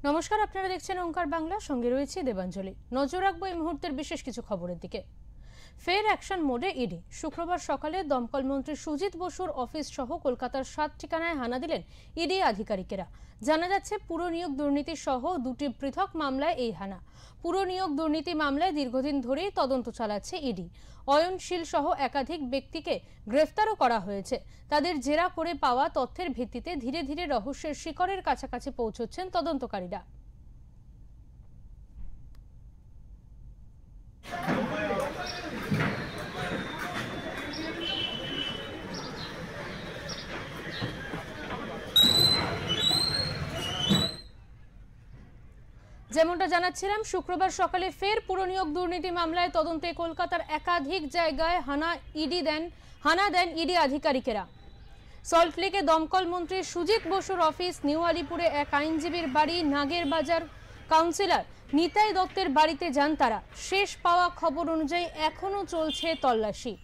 নমস্কার, আপনারা দেখছেন ওঙ্কার বাংলা, সঙ্গে রয়েছে দেবাঞ্জলি। নজর রাখবো এই মুহূর্তের বিশেষ কিছু খবরের দিকে। ফের অ্যাকশন মোডে ইডি। শুক্রবার সকালে দমকল মন্ত্রী সুজিত বসুর অফিস সহ কলকাতার 7 ঠিকানায় হানা দিলেন ইডি আধিকারিকেরা। জানা যাচ্ছে, পুর নিয়োগ দুর্নীতি সহ দুটি পৃথক মামলায় এই হানা। পুর নিয়োগ দুর্নীতি মামলায় দীর্ঘদিন ধরেই তদন্ত চালাচ্ছে ইডি। অয়নশীল সহ একাধিক ব্যক্তিকে গ্রেফতারও করা হয়েছে। তাদের জেরা করে পাওয়া তথ্যের ভিত্তিতে ধীরে ধীরে রহস্যের শিকড়ের কাছাকাছি পৌঁছচ্ছেন তদন্তকারীরা। যেমনটা জানাচ্ছিলাম, শুক্রবার সকালে ফের পুরনিয়োগ দুর্নীতি মামলায় তদন্তে কলকাতার একাধিক জায়গায় হানা দেন ইডি আধিকারিকেরা। সল্টলেকে দমকল মন্ত্রী সুজিত বসুর অফিস, নিউ আলিপুরে এক আইনজীবীর বাড়ি, নাগের বাজার কাউন্সিলর নিতাই দত্তের বাড়িতে যান তারা। শেষ পাওয়া খবর অনুযায়ী এখনো চলছে তল্লাশি।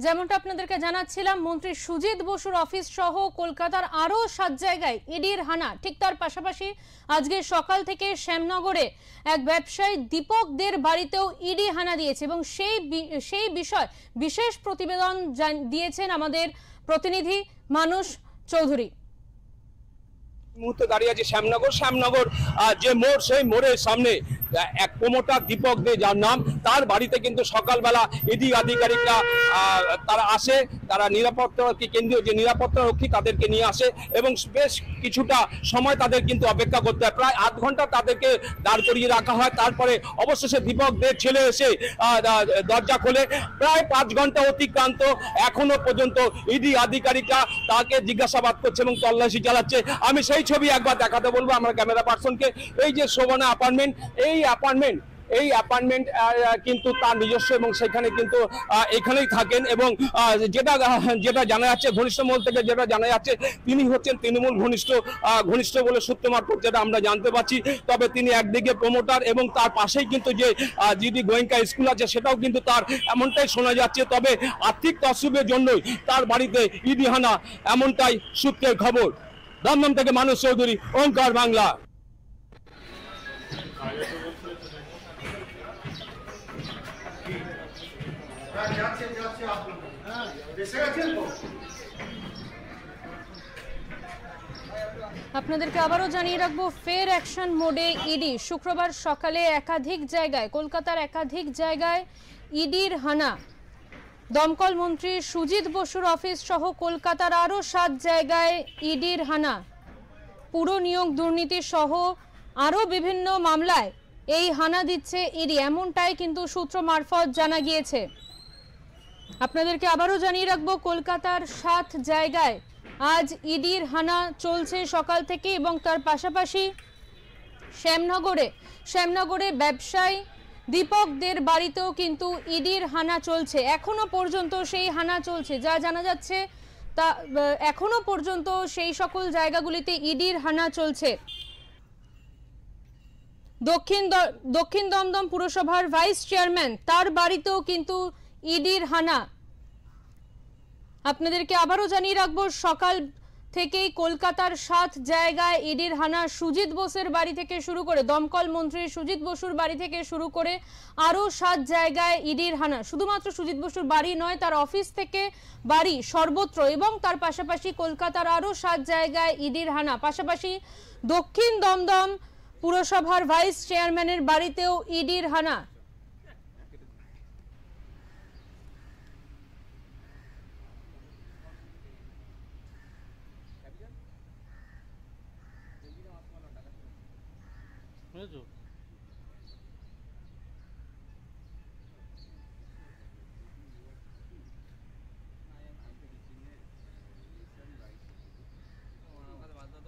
যেমনটা আপনাদেরকে জানাচ্ছিলাম, মন্ত্রী সুজিত বসুর অফিস সহ কলকাতার আরো 7 জায়গায় ইডির হানা। ঠিক তার পাশাপাশি আজকে সকাল থেকে শ্যামনগরে এক ব্যবসায়ী দীপক দের বাড়িতেও ইডি হানা দিয়েছে এবং সেই বিষয় বিশেষ প্রতিবেদন দিয়েছেন আমাদের প্রতিনিধি মানস চৌধুরী। মুহূর্তে দাঁড়িয়ে আছে শ্যামনগর যে মোড়, সেই মোড়ের সামনে এক প্রমোটার দীপক দে, যার নাম, তার বাড়িতে কিন্তু সকালবেলা ইডি আধিকারিকরা তারা আসে। তারা কেন্দ্রীয় যে নিরাপত্তা রক্ষী তাদেরকে নিয়ে আসে এবং বেশ কিছুটা সময় তাদের কিন্তু অপেক্ষা করতে হয়। প্রায় আধ ঘন্টা তাদেরকে দাঁড় করিয়ে রাখা হয়। তারপরে অবশেষে দীপক দের ছেলে এসে দরজা খোলে। প্রায় 5 ঘন্টা অতিক্রান্ত, এখনো পর্যন্ত ইডি আধিকারিকরা তাকে জিজ্ঞাসাবাদ করছে এবং তল্লাশি চালাচ্ছে। আমি সেই ছবি একবার দেখাতে বলবো আমার ক্যামেরা পার্সনকে। এই যে শোভনা অ্যাপার্টমেন্ট, এই অ্যাপার্টমেন্ট কিন্তু তার নিজস্ব এবং সেখানে কিন্তু এখানেই থাকেন। এবং যেটা জানা যাচ্ছে, ঘনিষ্ঠ মহল থেকে যেটা জানা যাচ্ছে, তিনি হচ্ছেন তৃণমূল ঘনিষ্ঠ বলে সূত্র মারফত যেটা আমরা জানতে পারছি। তবে তিনি একদিকে প্রমোটার এবং তার পাশেই কিন্তু যে জিডি গোয়েঙ্কা স্কুল আছে সেটাও কিন্তু তার, এমনটাই শোনা যাচ্ছে। তবে আর্থিক তসরুপের জন্যই তার বাড়িতে ইডি হানা, এমনটাই সূত্রের খবর। দমদম থেকে মানস চৌধুরী, ওঙ্কার বাংলা। আপনাদেরকে আবারও জানিয়ে রাখবো, ফের অ্যাকশন মোডে ইডি। শুক্রবার সকালে একাধিক জায়গায়, কলকাতার একাধিক জায়গায় ইডির হানা। দমকল মন্ত্রী সুজিত বসুর অফিস সহ কলকাতার আরো 7 জায়গায় ইডির হানা। পুর নিয়োগ দুর্নীতি সহ আরো বিভিন্ন মামলায় এই হানা দিচ্ছে ইডি, এমনটাই কিন্তু সূত্র মারফত জানা গিয়েছে। আপনাদেরকে আবারও জানিয়ে রাখবো, কলকাতার 7 জায়গায় আজ ইডির হানা চলছে সকাল থেকে এবং তার পাশাপাশি শ্যামনগরে ব্যবসায়ী দীপক দের বাড়িতেও কিন্তু ইডির হানা চলছে। এখনো পর্যন্ত সেই হানা চলছে, যা জানা যাচ্ছে তা এখনো পর্যন্ত সেই সকল জায়গাগুলিতে ইডির হানা চলছে। দক্ষিণ দমদম পুরসভার ভাইস চেয়ারম্যান, তার বাড়িতেও কিন্তু ইডির হানা। আপনাদেরকে আবারও জানিয়ে রাখবো, সকাল থেকেই কলকাতার 7 জায়গায় ইডির হানা। সুজিত বোসের বাড়ি থেকে শুরু করে, দমকল মন্ত্রী সুজিত বসুর বাড়ি থেকে শুরু করে আরো 7 জায়গায় ইডির হানা। শুধুমাত্র সুজিত বসুর বাড়ি নয়, তার অফিস থেকে বাড়ি সর্বত্র, এবং তার পাশাপাশি কলকাতার আরো 7 জায়গায় ইডির হানা। পাশাপাশি দক্ষিণ দমদম পুরসভার ভাইস চেয়ারম্যানের বাড়িতেও ইডির হানা।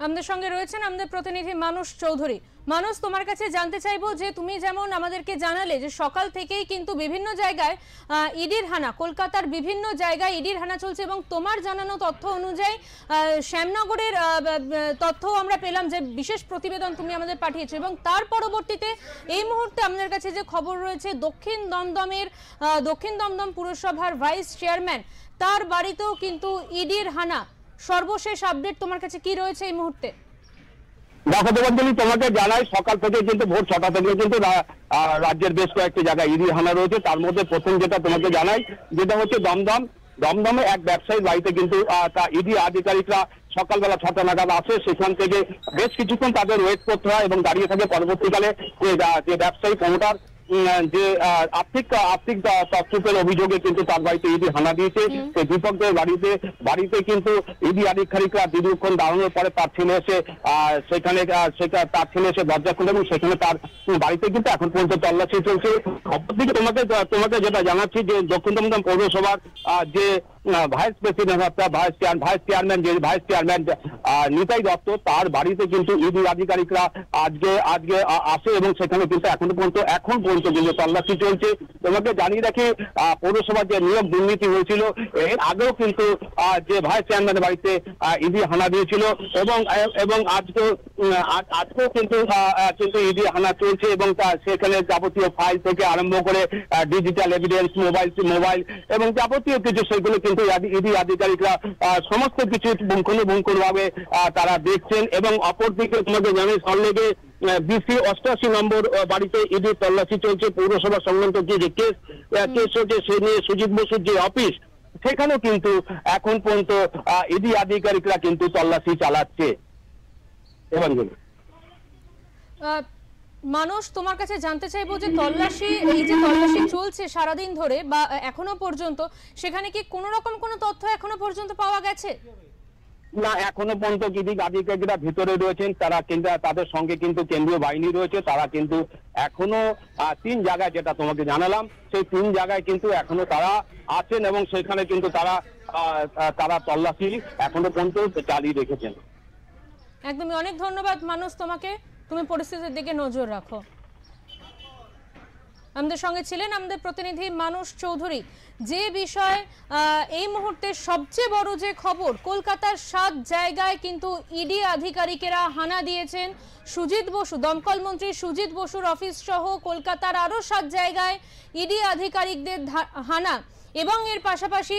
আমাদের সঙ্গে রয়েছেন আমাদের প্রতিনিধি মানস চৌধুরী। মানস, তোমার কাছে জানতে চাইবো যে তুমি যেমন আমাদেরকে জানালে যে সকাল থেকেই কিন্তু বিভিন্ন জায়গায় ইডির হানা, কলকাতার বিভিন্ন জায়গায় ইডির হানা চলছে, এবং তোমার জানানো তথ্য অনুযায়ী শ্যামনগরের তথ্য আমরা পেলাম, যে বিশেষ প্রতিবেদন তুমি আমাদের পাঠিয়েছো, এবং তার পরবর্তীতে এই মুহূর্তে আমাদের কাছে যে খবর রয়েছে দক্ষিণ দমদম পুরসভার ভাইস চেয়ারম্যান, তার বাড়িতেও কিন্তু ইডির হানা। সর্বশেষ আপডেট তোমার কাছে কি রয়েছে এই মুহূর্তে? দেখো দেবাঞ্জলি, তোমাকে জানাই সকাল থেকে কিন্তু ভোর 6টা থেকে কিন্তু রাজ্যের বেশ কয়েকটি জায়গায় ইডির হানা রয়েছে। তার মধ্যে প্রথম যেটা তোমাকে জানাই, যেটা হচ্ছে দমদমে এক ব্যবসায়ীর বাড়িতে কিন্তু ইডি আধিকারিকরা সকালবেলা 6টা নাগাদ আসে। সেখান থেকে বেশ কিছুক্ষণ তাদের ওয়েট করতে হয় এবং দাঁড়িয়ে থাকে। পরবর্তীকালে যে ব্যবসায়ী প্রমোটার যে আর্থিক তছরূপের অভিযোগে কিন্তু তার বাড়িতে ইডি হানা দিয়েছে। সেই দীপকদের বাড়িতে কিন্তু ইডি আধিকারিকরা দীর্ঘক্ষণ দাঁড়ানোর পরে তার ছেলে এসে তার ছেলে এসে দরজা খুলে, এবং সেখানে তার বাড়িতে কিন্তু এখন পর্যন্ত তল্লাশি চলছে। অপরদিকে তোমাকে যেটা জানাচ্ছি যে দক্ষিণ দমদম পৌরসভার যে ভাইস চেয়ারম্যান নিতাই দত্ত, তার বাড়িতে কিন্তু ইডি আধিকারিকরা আজকে আসে, এবং সেখানে কিন্তু এখন পর্যন্ত কিন্তু তল্লাশি চলছে। তোমাকে জানিয়ে রাখি, পৌরসভার যে নিয়োগ দুর্নীতি হয়েছিল এর আগেও কিন্তু যে ভাইস চেয়ারম্যানের বাড়িতে ইডি হানা দিয়েছিল, এবং আজকেও কিন্তু ইডি হানা চলছে, এবং সেখানে যাবতীয় ফাইল থেকে আরম্ভ করে ডিজিটাল এভিডেন্স, মোবাইল এবং যাবতীয় কিছু সেগুলো কিন্তু ইডি আধিকারিকরা সমস্ত কিছু পুঙ্খানুপুঙ্খভাবে তারা দেখছেন। এবং অপরদিকে তোমাকে জানি সল্লেগে BC 88 নম্বর বাড়িতে ইডি তল্লাশি চলছে। পৌরসভা সংক্রান্ত যে কেস হচ্ছে সে নিয়ে সুজিত বসুর যে অফিস, সেখানেও কিন্তু এখন পর্যন্ত ইডি আধিকারিকরা কিন্তু তল্লাশি চালাচ্ছে। মানুষ, তোমার কাছে জানতে চাইবো যে এই যে তল্লাশি চলছে সারাদিন ধরে বা এখনো পর্যন্ত, সেখানে কি কোনো রকম কোনো তথ্য এখনো পর্যন্ত পাওয়া গেছে? না, এখনো পর্যন্ত ইডি আধিকারিকরা ভিতরে রয়েছেন। তারা কিন্তু তাদের সঙ্গে কিন্তু কেন্দ্রীয় বাহিনী রয়েছে। তারা কিন্তু এখনো 3 জায়গায়, যেটা তোমাকে জানালাম, সেই 3 জায়গায় কিন্তু এখনো তারা আছেন, এবং সেখানে কিন্তু তারা তল্লাশি এখনো পর্যন্ত চালিয়ে রেখেছেন। একদমই, অনেক ধন্যবাদ মানুষ তোমাকে। তুমি পরিস্থিতির দিকে নজর রাখো। আমাদের সঙ্গে ছিলেন আমাদের প্রতিনিধি মানস চৌধুরী। যে বিষয় এই মুহূর্তে সবচেয়ে বড় যে খবর, কলকাতার 7 জায়গায় কিন্তু ইডি আধিকারিকেরা হানা দিয়েছেন। সুজিত বসু, দমকল মন্ত্রী সুজিত বসুর অফিস সহ কলকাতার আরো 7 জায়গায় ইডি আধিকারিকদের হানা। এবং এর পাশাপাশি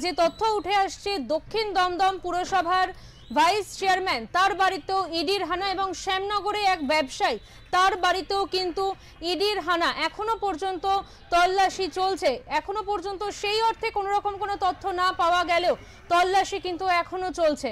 যে তথ্য উঠে আসছে, দক্ষিণ দমদম পুরসভার ভাইস চেয়ারম্যান, তার বাড়িতেও ইডির হানা, এবং শ্যামনগরে এক ব্যবসায়ী, তার বাড়িতেও কিন্তু ইডির হানা। এখনো পর্যন্ত তল্লাশি চলছে। এখনো পর্যন্ত সেই অর্থে কোনো রকম কোনো তথ্য না পাওয়া গেলেও তল্লাশি কিন্তু এখনো চলছে।